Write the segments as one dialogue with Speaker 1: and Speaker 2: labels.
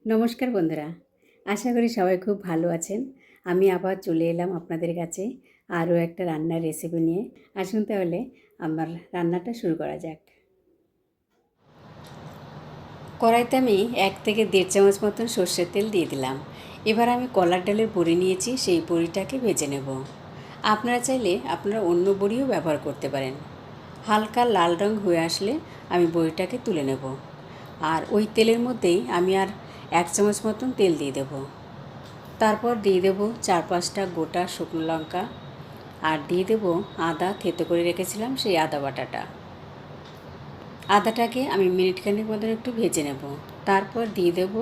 Speaker 1: নমস্কার বন্ধুরা, আশা করি সবাই খুব ভালো আছেন। আমি আবার চলে এলাম আপনাদের কাছে আরও একটা রান্নার রেসিপি নিয়ে। আসুন তাহলে আমার রান্নাটা শুরু করা যাক। কড়াইতে আমি 1 থেকে 1.5 চামচ মতন সর্ষের তেল দিয়ে দিলাম। এবার আমি কলার ডালের বড়ি নিয়েছি, সেই বড়িটাকে ভেজে নেব। আপনারা চাইলে আপনারা অন্য বড়িও ব্যবহার করতে পারেন। হালকা লাল রং হয়ে আসলে আমি বড়িটাকে তুলে নেব। আর ওই তেলের মধ্যেই আমি আর 1 চামচ মতন তেল দিয়ে দেব। তারপর দিয়ে দেব 4-5টা গোটা শুকনো লঙ্কা, আর দিয়ে দেব আদা থেতো করে রেখেছিলাম সেই আদা বাটাটা। আদাটাকে আমি মিনিটখানেক মতন একটু ভেজে নেব। তারপর দিয়ে দেব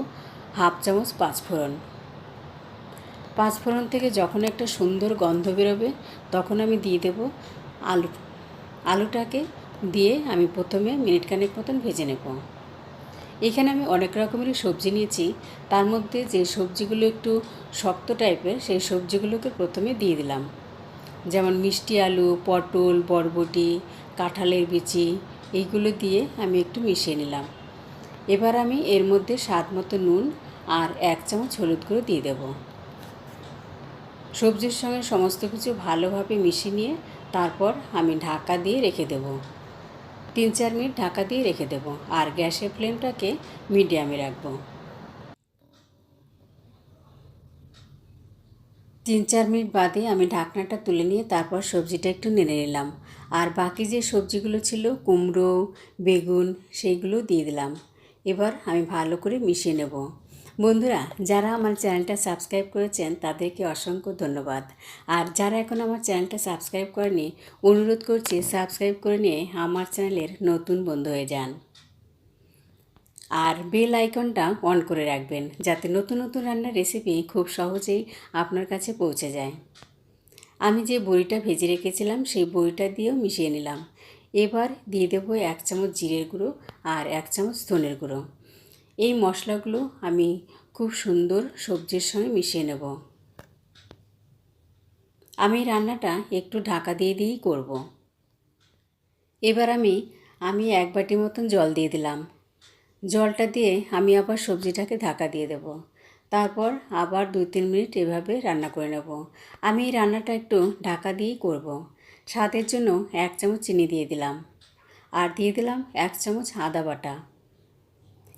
Speaker 1: 1/2 চামচ পাঁচফোড়ন। পাঁচফোড়ন থেকে যখন একটা সুন্দর গন্ধ বেরোবে তখন আমি দিয়ে দেব আলুটাকে দিয়ে আমি প্রথমে মিনিটখানেক মতন ভেজে নেব। এখানে আমি অনেক রকমেরই সবজি নিয়েছি, তার মধ্যে যে সবজিগুলো একটু শক্ত টাইপের সেই সবজিগুলোকে প্রথমে দিয়ে দিলাম, যেমন মিষ্টি আলু, পটল, বরবটি, কাঁঠালের বিচি, এইগুলো দিয়ে আমি একটু মিশিয়ে নিলাম। এবার আমি এর মধ্যে স্বাদ মতো নুন আর 1 চামচ হলুদ গুঁড়ো দিয়ে দেব। সবজির সঙ্গে সমস্ত কিছু ভালোভাবে মিশিয়ে নিয়ে তারপর আমি ঢাকা দিয়ে রেখে দেব। 3-4 মিনিট ঢাকা দিয়ে রেখে দেব, আর গ্যাসের ফ্লেমটাকে মিডিয়ামে রাখব। 3-4 মিনিট বাদে আমি ঢাকনাটা তুলে নিয়ে তারপর সবজিটা একটু নেড়ে নিলাম, আর বাকি যে সবজিগুলো ছিল কুমড়ো, বেগুন, সেইগুলো দিয়ে দিলাম। এবার আমি ভালো করে মিশিয়ে নেব। বন্ধুরা, যারা আমার চ্যানেলটা সাবস্ক্রাইব করেছেন তাদেরকে অসংখ্য ধন্যবাদ। আর যারা এখন আমার চ্যানেলটা সাবস্ক্রাইব করেনি, অনুরোধ করছি সাবস্ক্রাইব করে নিয়ে আমার চ্যানেলের নতুন বন্ধু হয়ে যান। আর বেল আইকনটা অন করে রাখবেন, যাতে নতুন নতুন রান্নার রেসিপি খুব সহজেই আপনার কাছে পৌঁছে যায়। আমি যে বড়িটা ভেজে রেখেছিলাম সেই বড়িটা দিয়েও মিশিয়ে নিলাম। এবার দিয়ে দেবো 1 চামচ জিরের গুঁড়ো আর 1 চামচ ধনের গুঁড়ো। এই মশলাগুলো আমি খুব সুন্দর সবজির সঙ্গে মিশিয়ে নেব। আমি রান্নাটা একটু ঢাকা দিয়ে দিয়েই করব। এবার আমি 1 বাটি মতন জল দিয়ে দিলাম। জলটা দিয়ে আমি আবার সবজিটাকে ঢাকা দিয়ে দেব। তারপর আবার 2-3 মিনিট এভাবে রান্না করে নেব। আমি এই রান্নাটা একটু ঢাকা দিয়েই করব। স্বাদের জন্য 1 চামচ চিনি দিয়ে দিলাম, আর দিয়ে দিলাম 1 চামচ আদা বাটা।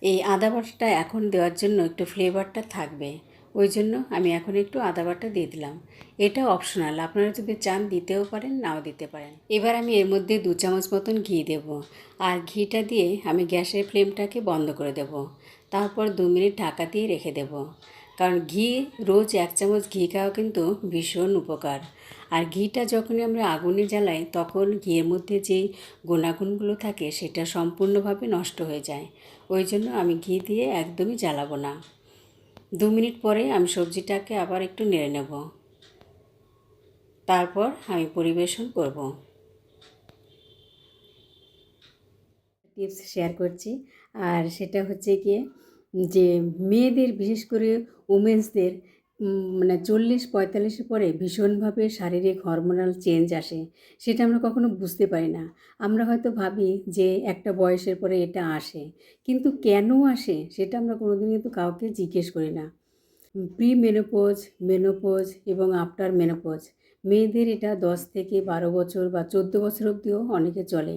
Speaker 1: এই আদা বাটাটা এখন দেওয়ার জন্য একটু ফ্লেভারটা থাকবে, ওই জন্য আমি এখন একটু আদা বাটা দিয়ে দিলাম। এটা অপশনাল, আপনারা যদি চান দিতেও পারেন, নাও দিতে পারেন। এবার আমি এর মধ্যে 2 চামচ মতন ঘি দেব, আর ঘিটা দিয়ে আমি গ্যাসের ফ্লেমটাকে বন্ধ করে দেব। তারপর 2 মিনিট ঢাকা দিয়ে রেখে দেব, কারণ ঘি রোজ 1 চামচ ঘি খাওয়া কিন্তু ভীষণ উপকার। আর ঘিটা যখনই আমরা আগুনে জ্বালাই তখন ঘিয়ের মধ্যে যেই গুণাগুণগুলো থাকে সেটা সম্পূর্ণভাবে নষ্ট হয়ে যায়। ওই জন্য আমি ঘি দিয়ে একদমই জ্বালাবো না। 2 মিনিট পরে আমি সবজিটাকে আবার একটু নেড়ে নেব, তারপর আমি পরিবেশন করব। টিপস শেয়ার করছি, আর সেটা হচ্ছে গিয়ে যে মেয়েদের, বিশেষ করে উমেন্সদের মানে 40-45 পরে ভীষণভাবে শারীরিক হরমোনাল চেঞ্জ আসে। সেটা আমরা কখনো বুঝতে পারি না। আমরা হয়তো ভাবি যে একটা বয়সের পরে এটা আসে, কিন্তু কেন আসে সেটা আমরা কোনোদিন কিন্তু কাউকে জিজ্ঞেস করি না। প্রি মেনোপজ, মেনোপজ এবং আফটার মেনোপজ, মেয়েদের এটা 10 থেকে 12 বছর বা 14 বছর অবধিও অনেকে চলে।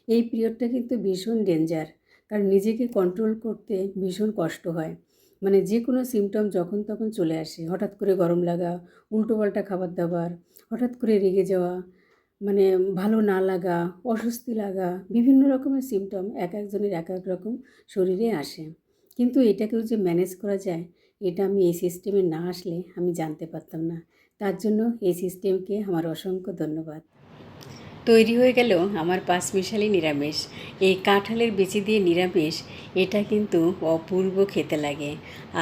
Speaker 1: এই পিরিয়ডটা কিন্তু ভীষণ ডেঞ্জার, কারণ নিজেকে কন্ট্রোল করতে ভীষণ কষ্ট হয়। মানে যে কোনো সিমটম যখন তখন চলে আসে। হঠাৎ করে গরম লাগা, উল্টোপাল্টা খাবার দাবার, হঠাৎ করে রেগে যাওয়া, মানে ভালো না লাগা, অস্বস্তি লাগা, বিভিন্ন রকমের সিমটম এক একজনের এক এক রকম শরীরে আসে। কিন্তু এটাকেও যে ম্যানেজ করা যায়, এটা আমি এই সিস্টেমে না আসলে আমি জানতে পারতাম না। তার জন্য এই সিস্টেমকে আমার অসংখ্য ধন্যবাদ। তৈরি হয়ে গেল আমার পাঁচমিশালি নিরামিষ। এই কাঁঠালের বিচি দিয়ে নিরামিষ, এটা কিন্তু অপূর্ব খেতে লাগে।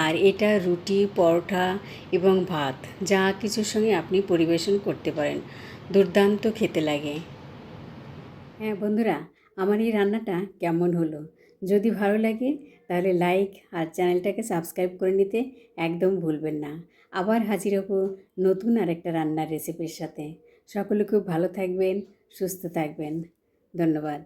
Speaker 1: আর এটা রুটি, পরোটা এবং ভাত যা কিছুর সঙ্গে আপনি পরিবেশন করতে পারেন, দুর্দান্ত খেতে লাগে। হ্যাঁ বন্ধুরা, আমার এই রান্নাটা কেমন হলো? যদি ভালো লাগে তাহলে লাইক আর চ্যানেলটাকে সাবস্ক্রাইব করে নিতে একদম ভুলবেন না। আবার হাজির হব নতুন আরেকটা রান্নার রেসিপির সাথে। সকলে খুব ভালো থাকবেন, সুস্থ থাকবেন। ধন্যবাদ।